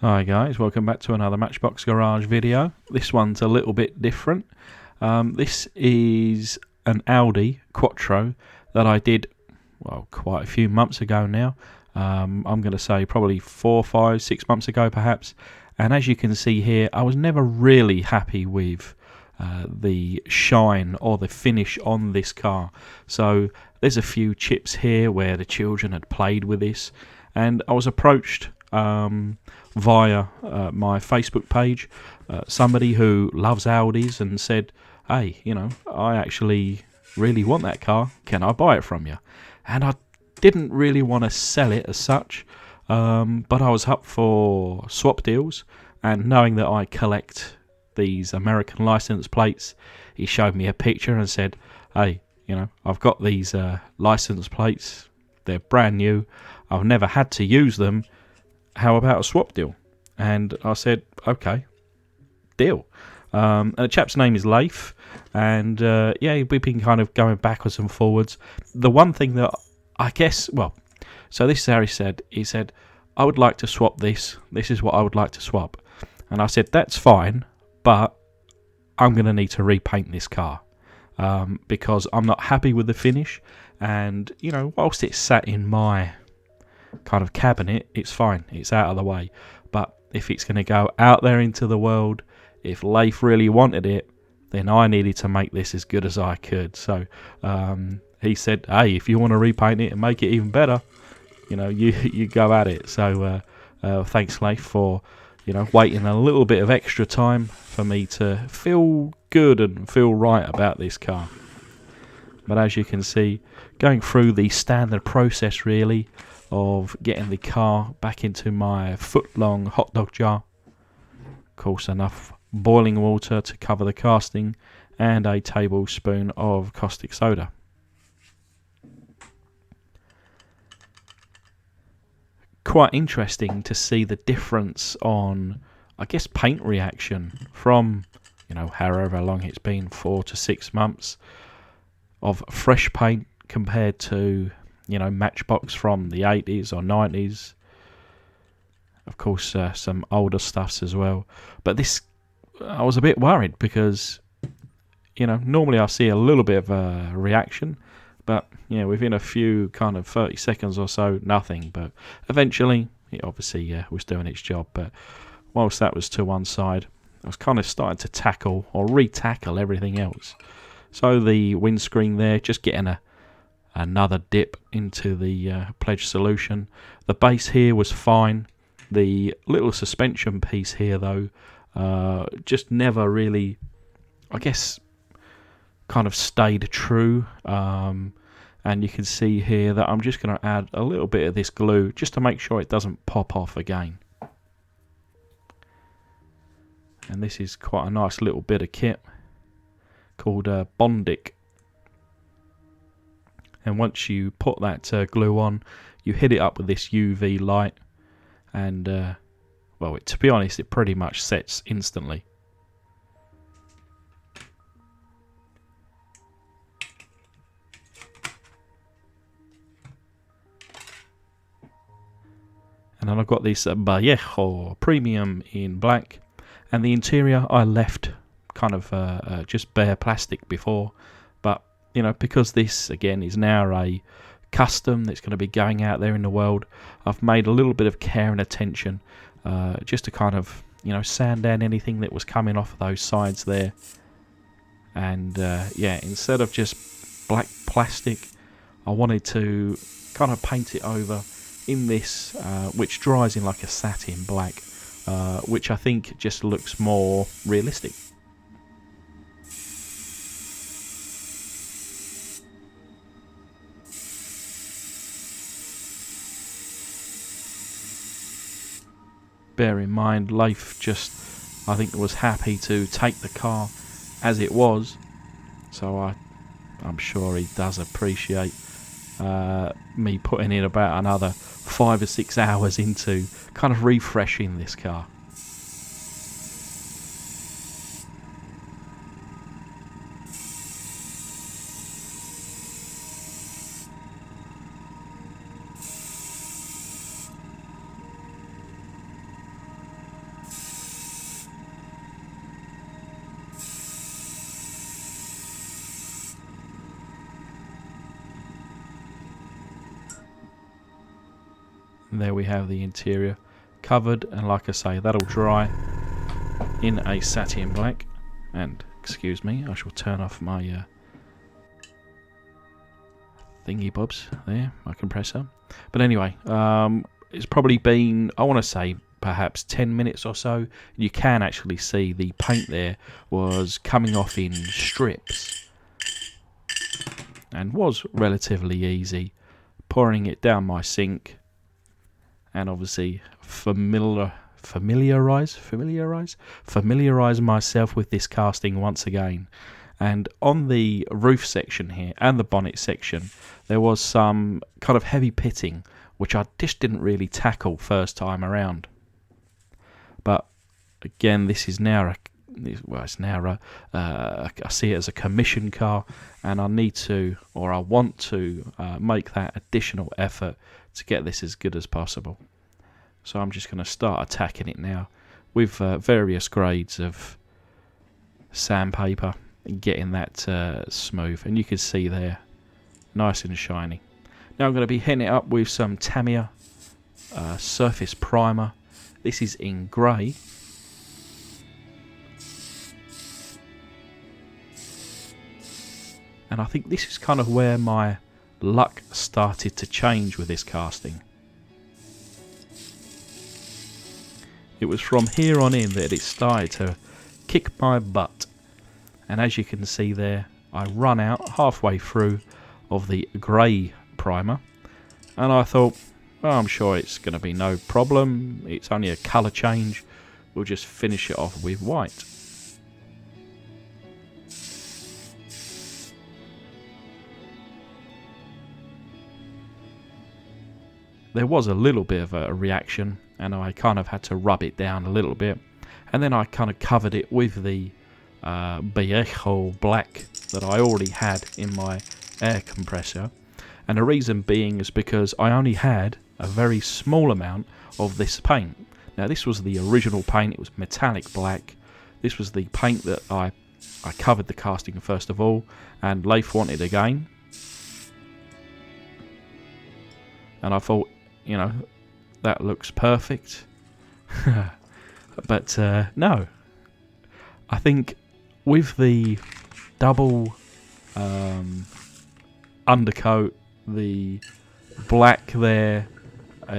Hi guys, welcome back to another Matchbox Garage video. This one's a little bit different. This is an Audi Quattro that I did, well, quite a few months ago now. I'm going to say probably 4, 5, 6 months ago perhaps. And as you can see here, I was never really happy with the shine or the finish on this car. So there's a few chips here where the children had played with this, and I was approached via my Facebook page, somebody who loves Audis, and said, hey, I actually really want that car, can I buy it from you? And I didn't really want to sell it as such, but I was up for swap deals, and knowing that I collect these American license plates, he showed me a picture and said, hey, I've got these license plates, they're brand new, I've never had to use them, how about a swap deal? And I said, okay, deal. And the chap's name is Leif, and we've been kind of going backwards and forwards. The one thing that I guess, so this is how he said, I would like to swap this is what I would like to swap. And I said, that's fine, but I'm going to need to repaint this car because I'm not happy with the finish, and whilst it's sat in my kind of cabinet, it's fine, it's out of the way. But if it's going to go out there into the world, if Leif really wanted it, then I needed to make this as good as I could. So he said, hey, if you want to repaint it and make it even better, you go at it. So thanks, Leif, for waiting a little bit of extra time for me to feel good and feel right about this car. But as you can see, going through the standard process really of getting the car back into my foot-long hot dog jar. Of course, enough boiling water to cover the casting, and a tablespoon of caustic soda. Quite interesting to see the difference on, I guess, paint reaction from, however long it's been, 4 to 6 months of fresh paint compared to Matchbox from the 80s or 90s. Of course, some older stuffs as well. But this, I was a bit worried because, normally I see a little bit of a reaction, but within a few kind of 30 seconds or so, nothing. But eventually, it obviously was doing its job. But whilst that was to one side, I was kind of starting to tackle or re-tackle everything else. So the windscreen there, just getting another dip into the pledge solution. The base here was fine. The little suspension piece here, though, just never really, I guess, kind of stayed true. And you can see here that I'm just going to add a little bit of this glue just to make sure it doesn't pop off again. And this is quite a nice little bit of kit called Bondic. And once you put that glue on, you hit it up with this UV light, and to be honest, it pretty much sets instantly. And then I've got this Vallejo Premium in black, and the interior I left kind of just bare plastic before, but because this again is now a custom that's going to be going out there in the world, I've made a little bit of care and attention just to kind of sand down anything that was coming off of those sides there. And instead of just black plastic, I wanted to kind of paint it over in this which dries in like a satin black, which I think just looks more realistic. Bear in mind, Leif I think was happy to take the car as it was, so I'm sure he does appreciate me putting in about another 5 or 6 hours into kind of refreshing this car. And there we have the interior covered, and like I say, that'll dry in a satin black. And excuse me, I shall turn off my thingy bobs there, my compressor. But anyway, it's probably been, I want to say, perhaps 10 minutes or so. You can actually see the paint there was coming off in strips, and was relatively easy. Pouring it down my sink, and obviously familiarize myself with this casting once again. And on the roof section here and the bonnet section, there was some kind of heavy pitting, which I just didn't really tackle first time around. But again, this is now I see it as a commission car, and I need to, or I want to, make that additional effort to get this as good as possible. So I'm just going to start attacking it now with various grades of sandpaper and getting that smooth. And you can see there, nice and shiny. Now I'm going to be hitting it up with some Tamiya surface primer. This is in grey. And I think this is kind of where my luck started to change with this casting. It was from here on in that it started to kick my butt. And as you can see there, I run out halfway through of the grey primer. And I thought, well, I'm sure it's going to be no problem. It's only a colour change. We'll just finish it off with white. There was a little bit of a reaction, and I kind of had to rub it down a little bit. And then I kind of covered it with the Viejo black that I already had in my air compressor. And the reason being is because I only had a very small amount of this paint. Now this was the original paint, it was metallic black. This was the paint that I covered the casting first of all, and Leif wanted again. And I thought, you know, that looks perfect. But no, I think with the double undercoat, the black there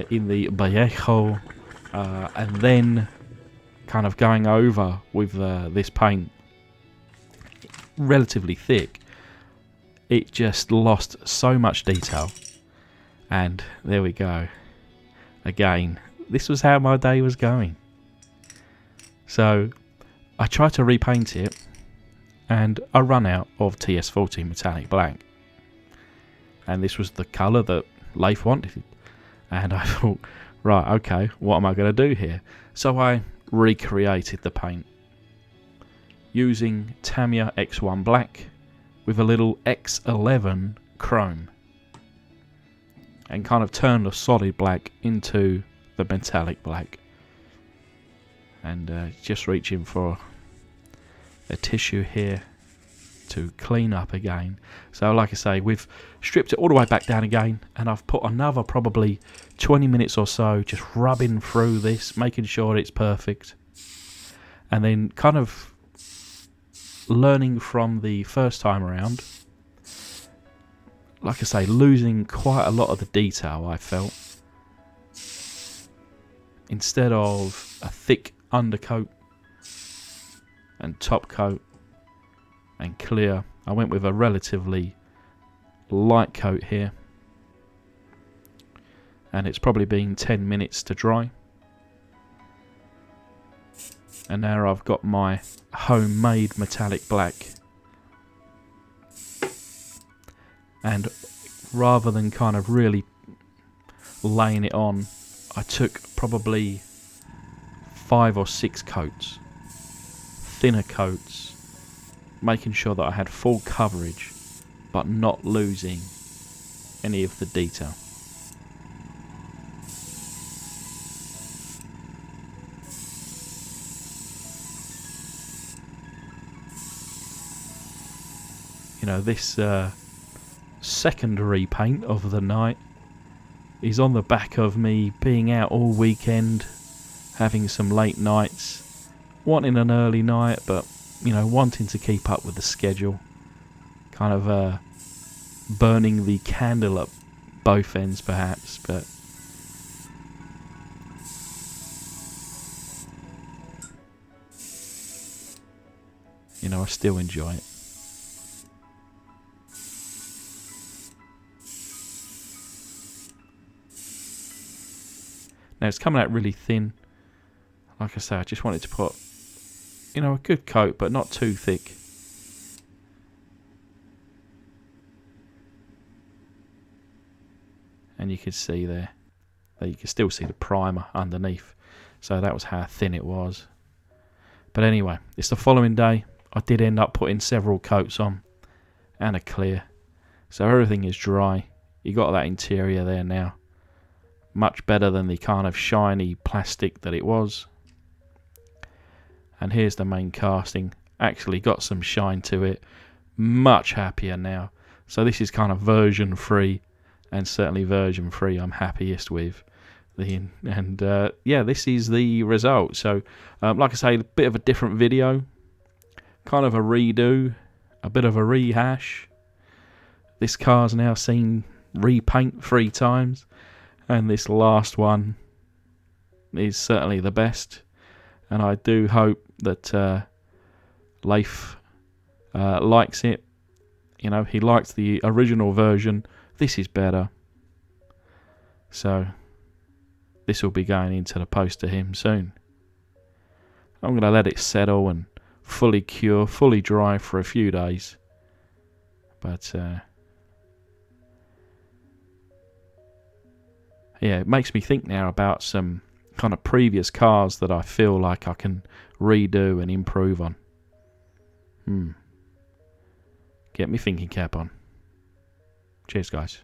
in the Viejo, and then kind of going over with this paint relatively thick, it just lost so much detail. And there we go. Again, this was how my day was going. So I tried to repaint it, and I run out of TS14 metallic black. And this was the colour that Leif wanted. And I thought, right, okay, what am I going to do here? So I recreated the paint using Tamiya X1 black with a little X11 chrome, and kind of turned a solid black into the metallic black. And just reaching for a tissue here to clean up again. So like I say, we've stripped it all the way back down again, and I've put another probably 20 minutes or so just rubbing through this, making sure it's perfect. And then kind of learning from the first time around, like I say, losing quite a lot of the detail I felt. Instead of a thick undercoat and top coat and clear, I went with a relatively light coat here. And it's probably been 10 minutes to dry. And now I've got my homemade metallic black. And rather than kind of really laying it on, I took probably 5 or 6 coats, thinner coats, making sure that I had full coverage but not losing any of the detail. You know, this second repaint of the night is on the back of me being out all weekend, having some late nights, wanting an early night, but you know, wanting to keep up with the schedule, kind of burning the candle at both ends perhaps, but you know, I still enjoy it. Now it's coming out really thin. Like I say, I just wanted to put, you know, a good coat, but not too thick. And you can see there that you can still see the primer underneath. So that was how thin it was. But anyway, it's the following day. I did end up putting several coats on and a clear. So everything is dry. You got that interior there now. Much better than the kind of shiny plastic that it was. And here's the main casting. Actually got some shine to it. Much happier now. So this is kind of version 3. And certainly version 3 I'm happiest with. Yeah, this is the result. So like I say, a bit of a different video. Kind of a redo. A bit of a rehash. This car's now seen repaint 3 times. And this last one is certainly the best. And I do hope that Leif likes it. You know, he likes the original version. This is better. So this will be going into the post to him soon. I'm going to let it settle and fully cure, fully dry for a few days. But yeah, it makes me think now about some kind of previous cars that I feel like I can redo and improve on. Get me thinking cap on. Cheers, guys.